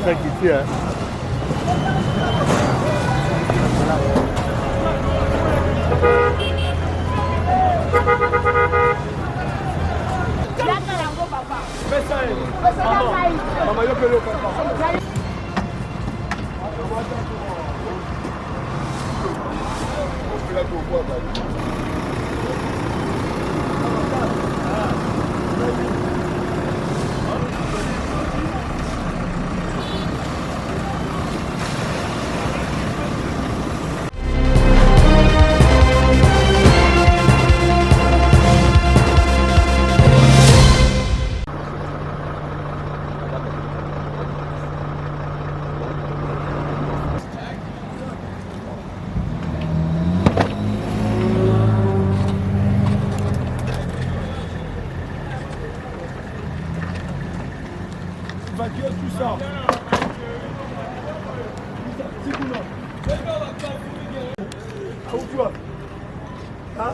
Kaka Kiti, hein. Maman, yo pelo papa. Tout ça. Où tu vas? Hein?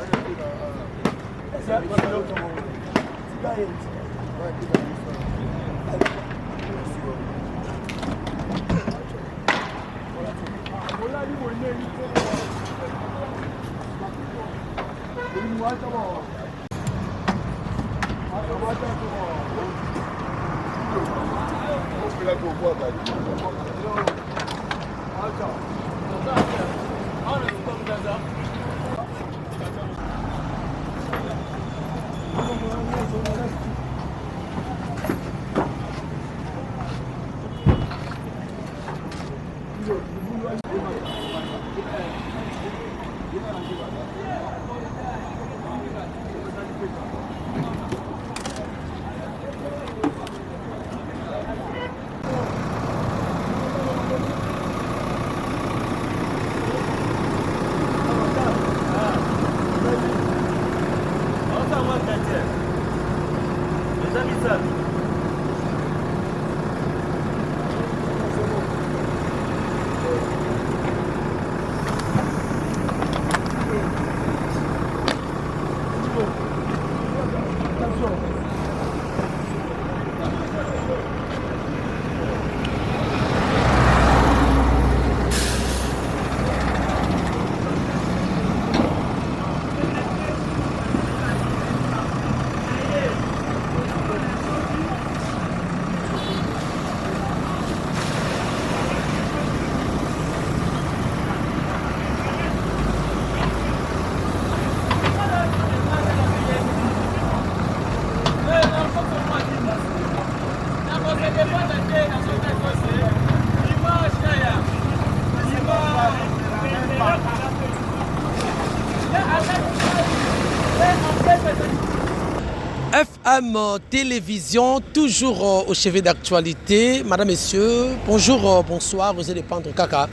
FM Télévision, toujours au chevet d'actualité. Madame, Messieurs, bonjour, bonsoir, vous allez prendre Kaka.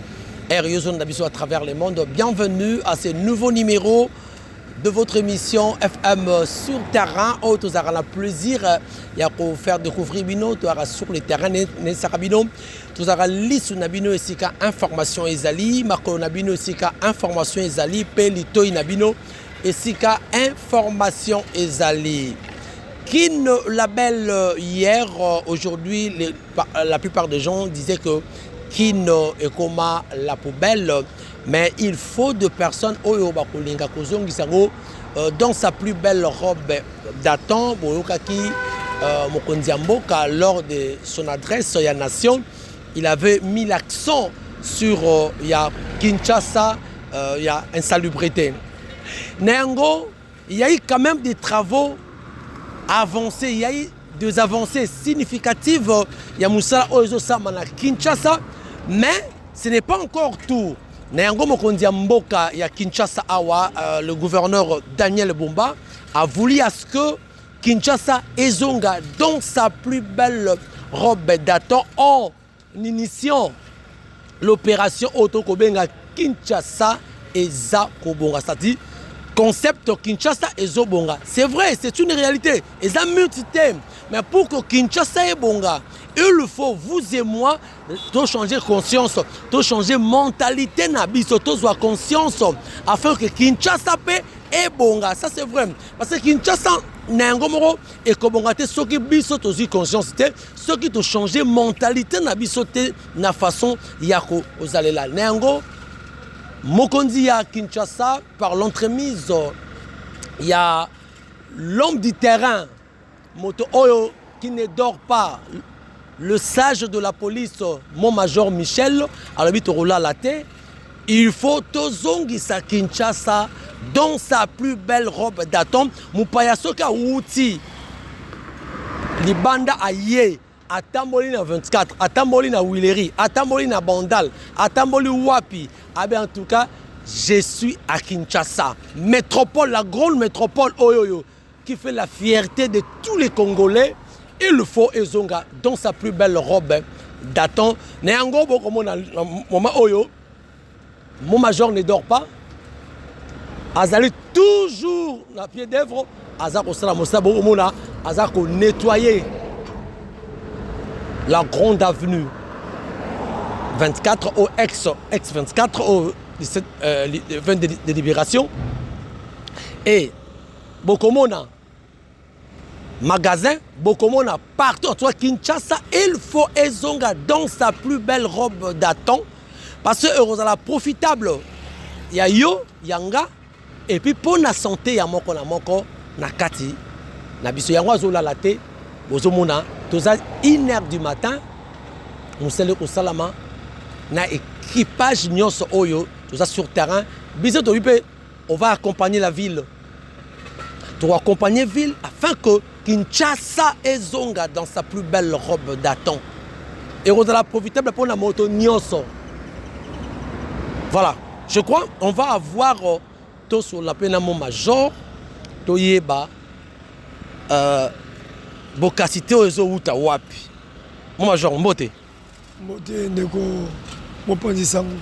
À travers le monde. Bienvenue à ce nouveau numéro de votre émission FM sur terrain. Nous avons le plaisir de faire découvrir Bino, sur le terrain. Nous avons liste Nabino et Sika information ezali, Marco Nabino et Sika information ezali, Pelito Nabino et Sika information ezali. Kin label hier, aujourd'hui, la plupart des gens disaient que Kin est comme la poubelle, mais il faut de personnes dans sa plus belle robe datant, lors de son adresse à Nation, il avait mis l'accent sur Kinshasa, insalubrité. Néango, il y a eu quand même des travaux avancés, il y a eu des avancées significatives. Il y a Moussa Ozo Samana Kinshasa, mais ce n'est pas encore tout. Néango Mokondia Mboka, il y a Kinshasa Awa, le gouverneur Daniel Bumba a voulu à ce que Kinshasa Ezonga, dans sa plus belle robe datant, en initiant l'opération Otokobenga Kinshasa Eza Kobonga, c'est-à-dire concept Kinshasa Ezobonga. C'est vrai, c'est une réalité. Eza multi-thème. Mais pour que Kinshasa et Bonga, il faut, vous et moi, de changer conscience, de changer mentalité, de soit conscience, afin que Kinshasa et Bonga, ça c'est vrai. Parce que Kinshasa nango moko ekobonga te soki biso tozwi conscience te soki tochange mentalité na biso te na façon ya kozalela nango mokonzi ya Kinshasa par l'entremise ya l'homme du terrain moto oyo qui ne dort pas le sage de la police mon major Michel alobi tokolala te. Il faut tozongisa Kinshasa dans sa plus belle robe d'atome. Mupaya soka outi libanda aye atamboli na 24, atamboli na Willery, atamboli na Bandal, atamboli wapi. Ah ben en tout cas, je suis à Kinshasa, métropole, la grande métropole oyoyo qui fait la fierté de tous les Congolais. Il faut ezonga dans sa plus belle robe d'atome. Néango bokomo na moment oyo. Mon major ne dort pas. Azali toujours na pied d'œuvre. Azako sala mosabo omona. Azako nettoyer la grande avenue 24 au ex 24 au 17 20 de libération. Et Bokomona magasin, Bokomona partout. Toi Kinshasa, il faut ezonga dans sa plus belle robe d'atome. Parce que Eurozala profitable, il y a yo, yanga, et puis pour la santé, il y a moko na kati, na biso yangwa zola latte, bozo mona, toza 1h du matin, musele ko salama, na équipage nyonso oyo, toza sur terrain, biso to bipe, on va accompagner la ville. Tu vas accompagner la ville afin que Kinshasa ezonga dans sa plus belle robe d'atome. Eurozala profitable pour la moto nyonso. Voilà, je crois qu'on va avoir tout sur la peine mon major, to yeba, bokasité ozo uta wapi. Mon major, mbote. Mbote ndeko, mopanzi sango.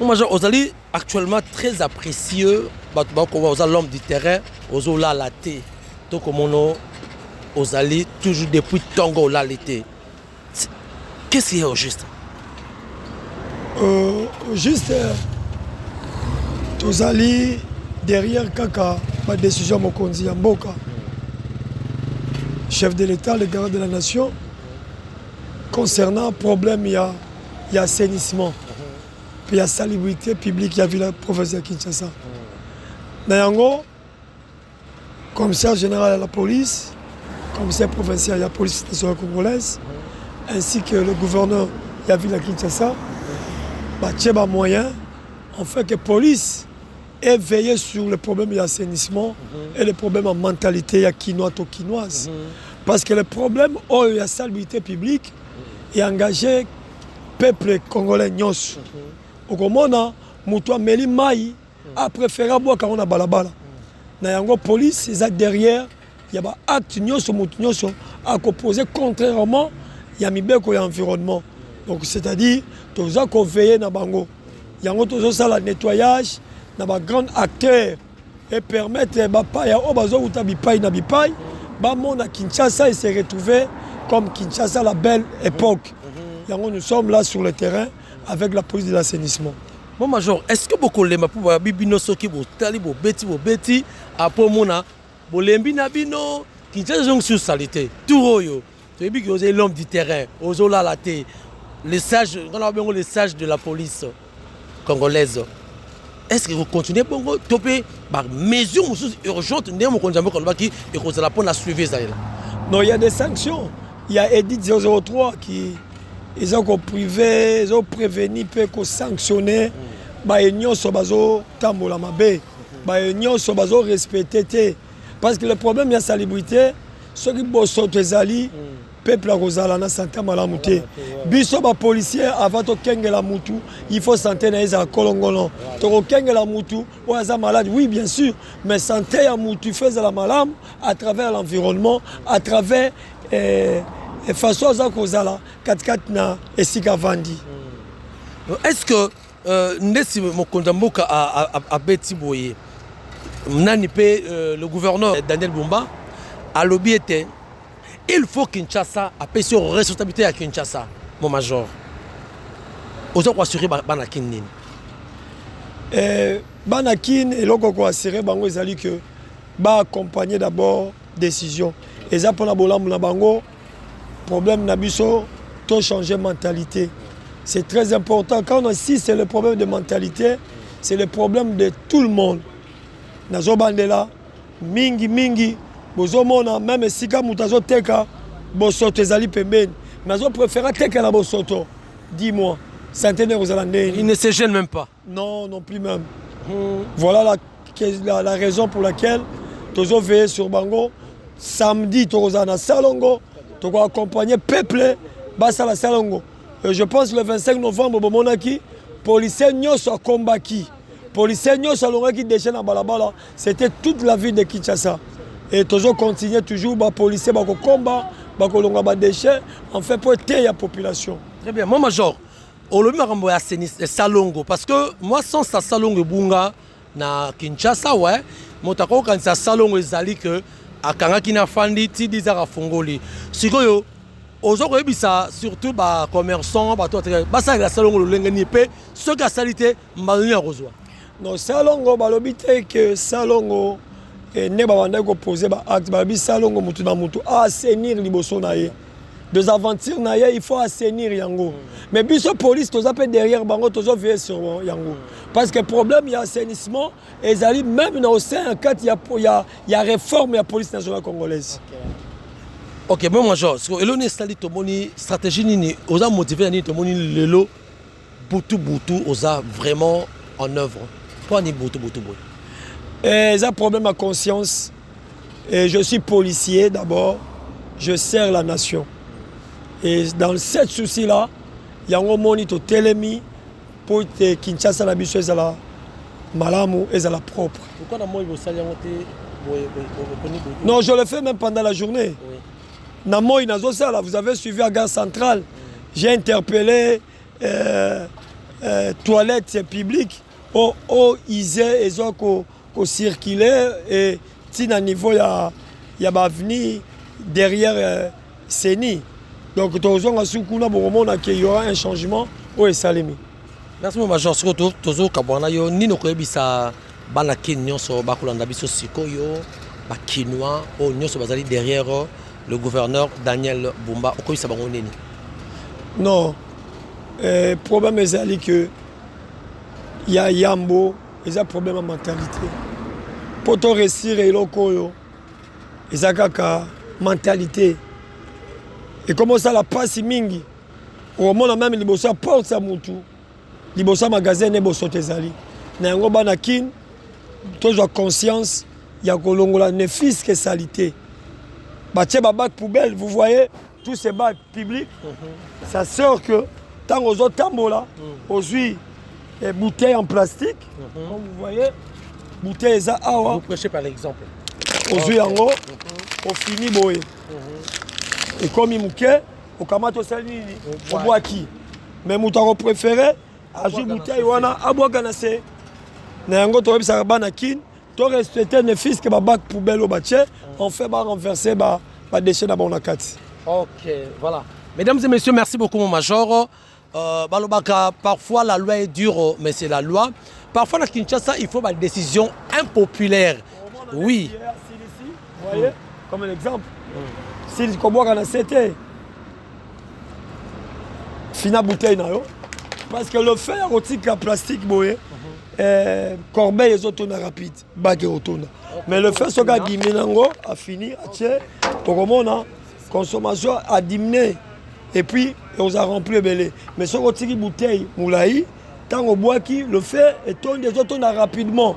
Mon major, ozali actuellement très apprécieux, ozali l'homme du terrain, ozo la laté, to komono, ozali toujours depuis Tongo la laté. Qu'est-ce qu'il y a au juste? Juste tozali derrière kaka ma décision mokonzi ya mboka chef de l'État, le garant de la nation concernant problème il y a assainissement puis il y a salubrité publique il y a vu la province de Kinshasa nayango commissaire général à la police commissaire provincial à la police nationale congolaise ainsi que le gouverneur il y a vu la Kinshasa il y a moyen en fait que la police ait veillé sur le problème de l'assainissement et le problème en mentalité quinoise. Parce que le problème de la salubrité publique est engagé le peuple congolais. Au Comona, Moutoua Meli Maï a préféré boire quand on a balabala. La police est derrière, il y a des actes à composer contrairement à l'environnement. Donc c'est-à-dire, tous qu'on veille dans bango. Il y a le nettoyage dans les grands acteurs et permettre à Kinshasa se retrouver comme Kinshasa la belle époque. Nous sommes là sur le terrain avec la police de l'assainissement. Bon major, est-ce que beaucoup de gens bibino soki botali bobeti après mona bolembi na bino Kinshasa sur salité tout royo. Tu dis que vous êtes l'homme du terrain, ozo la laté. Les sages, on a bien les sages de la police congolaise. Est-ce que vous continuez pour topé par mesures urgentes et pour la suivre ça? Non, il y a des sanctions. Il y a Edith 003 qui ils ont privé, ils ont prévenu pour sanctionner. Ils ont tambola mabe. Ils ont respecté. Parce que le problème il y a salubrité. Ceux qui bossent les alliés. Peuple a Rosala na santé malamuté. Biso ba policier avant to kengela mutu, il faut santé na eza kolongolo. To kengela mutu, ou eza malade, oui bien sûr, mais santé ya mutu fait la malam à travers l'environnement, à travers façon za kozala kat na esika vandi. Est-ce que ndesi mokonda mboka a beti boye nani pe le gouverneur Daniel Bumba a lobby était il faut Kinshasa appelle sur responsabilité à Kinshasa, mon major. Aux autres assurer Banakin nini. Banakin et l'autre assurer bango ezali que ba accompagner d'abord décision. Et ça pour la bolam na bango problème na biso to changer mentalité. C'est très important quand on si c'est le problème de mentalité, c'est le problème de tout le monde. Nazo bandela mingi bozomona même sika mutazo teka bosoto ezali pembeni. Nazo préférer teka na bosoto. Dis-moi, centenaire aux Hollandais. Il ne se gêne même pas. Non, non plus même. Voilà la raison pour laquelle Tozo veillé sur Bango. Samedi, Torozana Salongo, Togo accompagner peuple, Bassa la Salongo. Je pense le 25 novembre, Bomonaki, policiers n'y sont combattus. Policiers n'y sont qui déchaînent à Balabala. C'était toute la ville de Kinshasa. Et Tozo continue toujours, les policiers, les combats, les déchets, en fait pour aider la population. Très bien, moi, Major, au lieu de Salongo, parce que moi, sans ça, Salongo Bunga, na Kinshasa, ouais, mon tako quand ça Salongo ezali que akanga kina fandi ti dizara fongoli. Sikoyo, aujourd'hui bisa surtout ba commerçants, ba toi, ba ça la Salongo le lengeni pe, ce qui a salité malini à rejoindre. Non, Salongo balobite que Salongo ne ba wanda ko poser ba acte ba bi Salongo mutu na mutu assainir liboso na ye. Des aventures naïe, il faut assainir Yango. Mais biso police tous appelle derrière bango tous veiller sur Yango. Parce que le problème il y a assainissement et ils même dans au sein quand il y a réforme de la police nationale congolaise. OK, bon Major, ce que elone stali to moni stratégie ni oza motiver ni to moni lelo butu oza vraiment en œuvre. Pas ni butu. Et ils ont problème à conscience. Et je suis policier d'abord, je sers la nation. Et dans ce souci-là, il y a un moni to telemi pour que Kinshasa na biso ezala malamu ezala propre. Pourquoi na moi il sali ngote Non, je le fais même pendant la journée. Oui. Na moi nazo sala, vous avez suivi à Gare Centrale. J'ai interpellé toilettes publiques au isé et ko circuler et si na niveau il y a avenue derrière Seni. Donc, il y aura un changement au Salemi. Merci, mon Major. Surtout, Tozo Kabwana, yo ni no koyebisa bana Kenyan so bakulanda biso sikoyo ba Kinois o nyoso bazali derrière le gouverneur Daniel Bumba. Okoyisa bango neni? Non. Le problème est que il y a Yambo, il y a un problème de mentalité. Pour te réussir et l'okoyo, il y a une mentalité. Et comment ça la passe mingi? Au moment même les bossa porte sa mutu. Les bossa magasin ne bosso tezali. Na yango bana kin toujours conscience ya kolongola ne fils que salité. Batie ba bac poubelle, vous voyez tous ces bacs publics. Ça sort que tant aux autres tambola, aujourd'hui bouteilles en plastique, comme vous voyez, bouteilles za awa. Vous prêchez par l'exemple. Aujourd'hui en haut, on finit boé. Et comme il mouquait, au kamato sali, au bois qui. Mais mon préféré, à jouer bouteille, wana, à bois ganase. N'ayant pas de bana kin, tu respectes les fils que ma bac poubelle au bâtiment, on fait renverser les déchets dans la carte. OK, voilà. Mesdames et messieurs, merci beaucoup, mon Major. Parfois, la loi est dure, mais c'est la loi. Parfois, à Kinshasa, il faut des décisions impopulaires. Oui. Vous voyez, comme un exemple. Si tu bois dans c'était fina bouteille na yo parce que le fer rotique en plastique boye corbeille les autres rapide bague retourne mais le fer soga diminango a fini a tirer pour comment consommation a diminué et puis on a rempli belé mais ce rotique bouteille moulaï tant au bois qui le fer et tourne des autres rapidement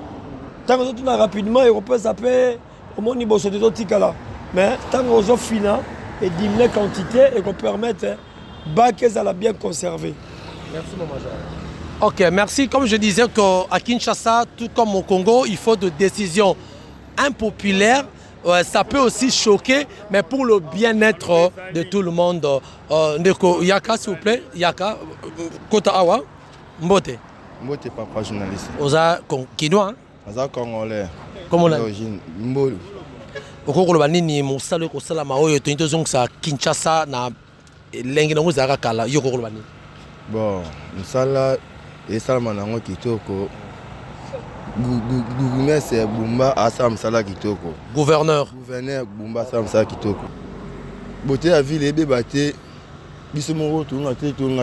tant les autres rapidement et on peut s'appeler au moins niveau sur des autres là. Mais tant qu'on a fini et diminuer la quantité et qu'on permette baquer à la bien conserver. Merci mon Major. OK, merci. Comme je disais qu'à Kinshasa, tout comme au Congo, il faut des décisions impopulaires. Ça peut aussi choquer, mais pour le bien-être de tout le monde. Yaka, s'il vous plaît. Yaka, Kota Awa, Mbote. Mbote, papa journaliste. Oza Kinois. Oza Congolais. Comment on a Mbolu. okokoloba nini mosala ekosalama oyo toyini tozongisa Kinshasa na elengi nango ezalaka kala yo okokoloba nini? Bon, mosala esalama nango kitoko Gouverneur Bumba asala msala kitoko. Gouverneur. Gouverneur Bumba asala msala kitoko. Bote ya ville ebeba te biso moko tunga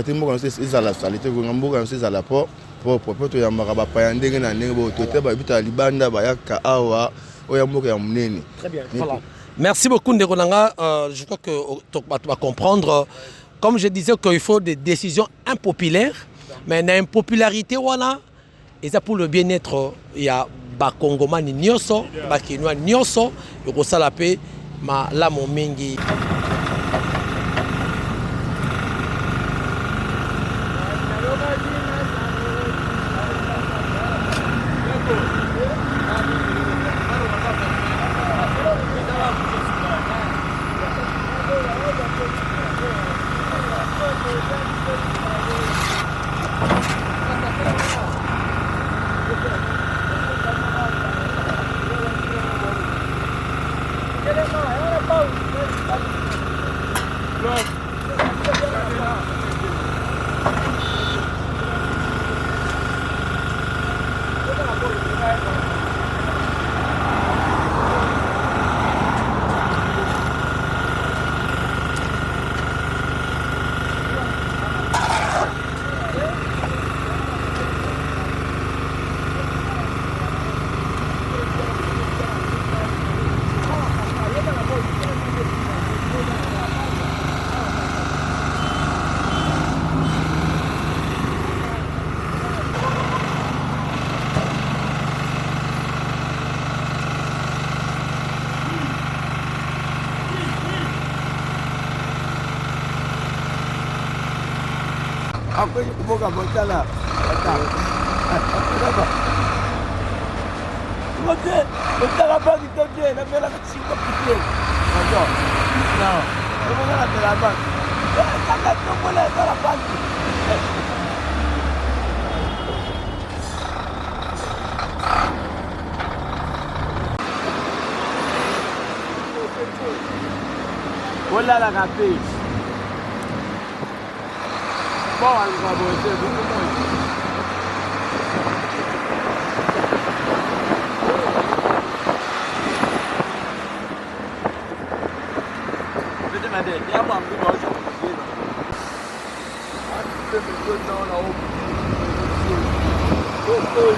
te mboka nso ezala salite ko mboka nso ezala propre po to yambaka bapaya ndenge na ndenge bo to te babita libanda bayaka awa oya mboka ya munene. Très bien. Voilà. Merci beaucoup Ndeko Nanga. Je crois que tu vas comprendre. Comme je disais qu'il faut des décisions impopulaires, mais l'impopularité voilà, et ça pour le bien-être, il y a Bakongomani Nyoso, Bakinois Nyoso, le Rosalapé, ma la Momingi. Aku buka botol lah. Botol apa kita dia? Nak bela kecil kecil. Botol. Nah, kamu nak terlambat. Sangat tu boleh terlambat. Bola lah kapi. Bawa lupa bocor, bukan moi. Betul ada, dia apa ambil bocor. Ada betul nak betul.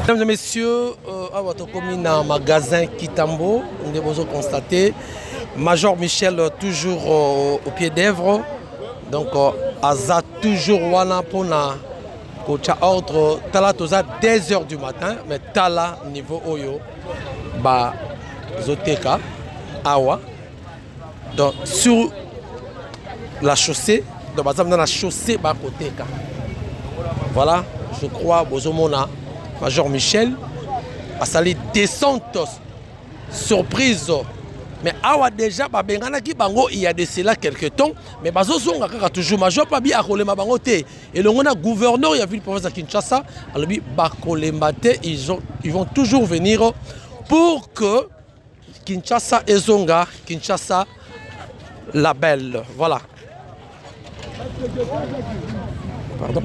Mesdames et messieurs, à votre commune en magasin Kitambo, nous avons constaté Major Michel toujours au pied d'œuvre. Donc, Aza toujours wana pona kocha ordre tala toza 2h du matin, mais tala niveau oyo ba zoteka awa. Donc sur la chaussée, donc dans la chaussée ba koteka. Voilà, je crois bozomona Major Michel a sali descente surprise. Mais awa déjà babengana ki bango il y a de cela quelques temps mais bazo zonga kaka toujours Major pas bien akolema bango te et le on a gouverneur il y a vu le province de Kinshasa alobi bakolema te ils vont toujours venir pour que Kinshasa et Zonga Kinshasa la belle voilà. Pardon.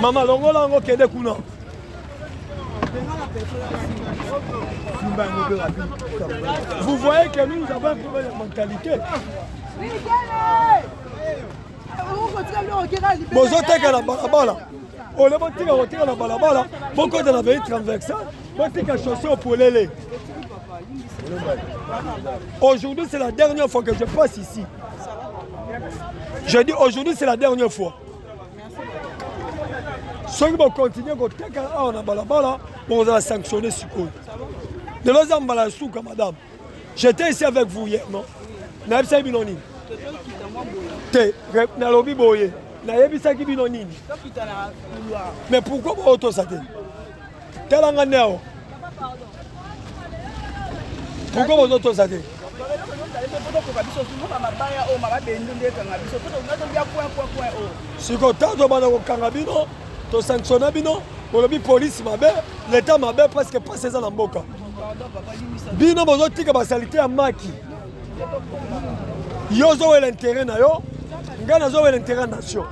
Maman, longola ngo kende kuna. Vous voyez que nous avons un problème de mentalité. Bozoteka na balabala. Ole botika kotika na balabala. Boko de la veille transversale. Botika chaussée au polele. Aujourd'hui, c'est la dernière fois que je passe ici. Je dis aujourd'hui, c'est la dernière fois. Ceux qui vont continuer à balabala, on va sanctionner ce coup. De l'autre côté, madame. J'étais ici avec vous hier, non? Naïbsa binoni. Te, nalobi boye. Naïbsa ki binoni. Mais pourquoi vous auto-saté? Telanga neo. Pourquoi vous auto-saté? Si vous avez to sanctionner bino, olobi police mabe, l'état mabe parce que pas ces en mboka. Bino bozo tika basalite ya maki. Yozo l'intérêt na yo, ngana zo l'intérêt nation.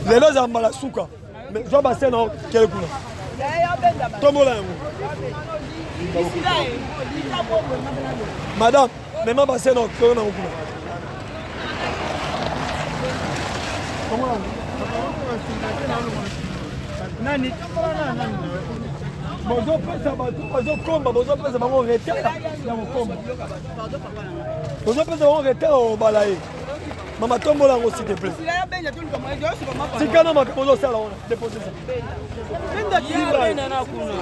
Lelo za mbala suka. Mais zo ba sena quel kuna. Tomola yango. Madame, même ba sena ko na kuna. Comment nani bozo pesa bozo komba bozo pesa bango retard ya komba bozo pesa bango retard au balaye mama tombola ngo s'il te plaît sikana makabozo sala ona déposer ça benda kira na kuna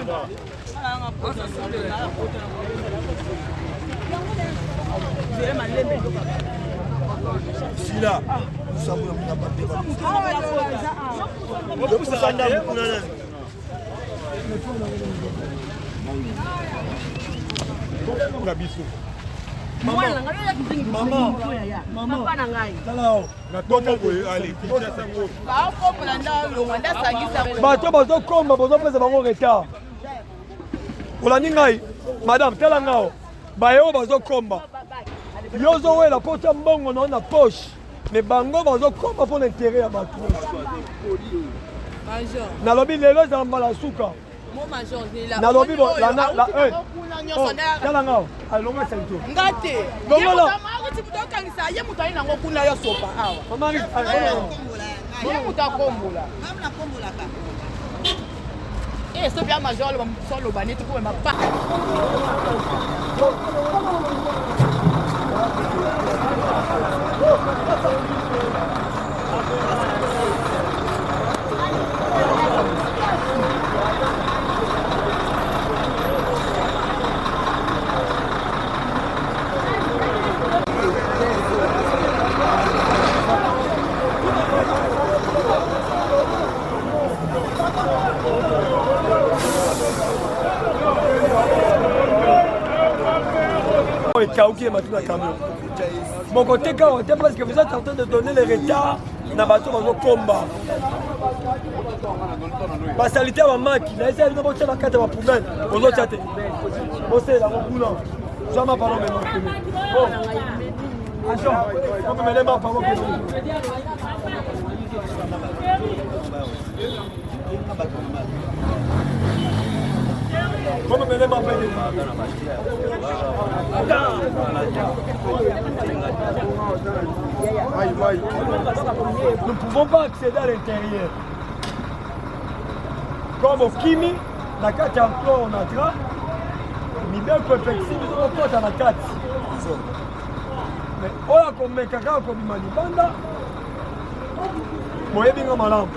Sila, nous sommes Yozo la porte mbongo na na poche mais bango bazo komba pour l'intérêt ya bato major na lobi lelo za mbala suka mo major na lobi la tala ngao alonga sento ngate bongola mama tikutokangisa ye mutani nango kuna yo sopa awa mama ye mutakombola ngamna kombola ka so bien major le solo baneti ko ma pa Kauki maintenant camion. Mon côté carotte parce que vous êtes en train de donner les retards dans bateau dans combat. Basalité à maki, là c'est une bonne carte à poubelle. Aux autres chaté. Bossez là mon boulot. Jamais parlons maintenant. Bon. Agent, on peut mêler ma parole. Comment mener ma paix? Nous ne pouvons pas accéder à l'intérieur. Comme au Kimi, la carte encore on entra, mais bien perfection, nous avons pas la carte. Mais on a comme quelqu'un comme Manibanda, moi j'ai bien ma lampe.